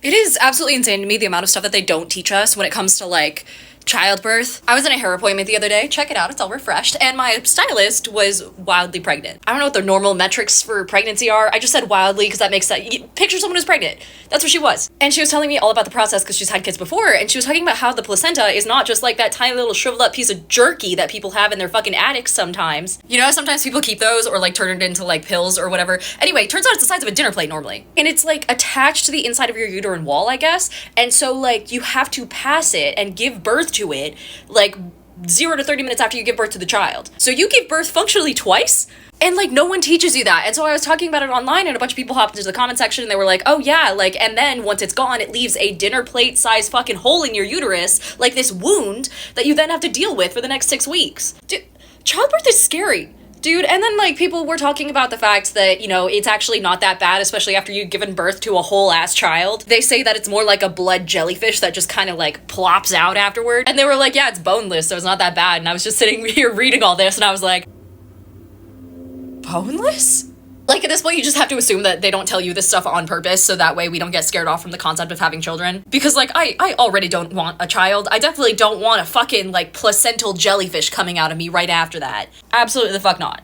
It is absolutely insane to me the amount of stuff that they don't teach us when it comes to like childbirth. I was in a hair appointment the other day, check it out, it's all refreshed, and my stylist was wildly pregnant. I don't know what the normal metrics for pregnancy are. I just said wildly because that makes sense. Picture someone who's pregnant. That's what she was. And she was telling me all about the process because she's had kids before, and she was talking about how the placenta is not just like that tiny little shriveled up piece of jerky that people have in their fucking attics sometimes. You know, sometimes people keep those or like turn it into like pills or whatever. Anyway, turns out it's the size of a dinner plate normally. And it's like attached to the inside of your uterine wall, I guess. And so like you have to pass it and give birth to it like 0 to 30 minutes after you give birth to the child. So you give birth functionally twice? And like no one teaches you that. And so I was talking about it online and a bunch of people hopped into the comment section and they were like, oh yeah, like, and then once it's gone, it leaves a dinner plate size fucking hole in your uterus, like this wound that you then have to deal with for the next 6 weeks. Dude, childbirth is scary. Dude, and then like people were talking about the fact that, you know, it's actually not that bad, especially after you've given birth to a whole ass child. They say that it's more like a blood jellyfish that just kind of like plops out afterward. And they were like, yeah, it's boneless, so it's not that bad. And I was just sitting here reading all this and I was like, boneless? Like at this point, you just have to assume that they don't tell you this stuff on purpose, so that way we don't get scared off from the concept of having children. Because like, I already don't want a child. I definitely don't want a fucking like placental jellyfish coming out of me right after that. Absolutely the fuck not.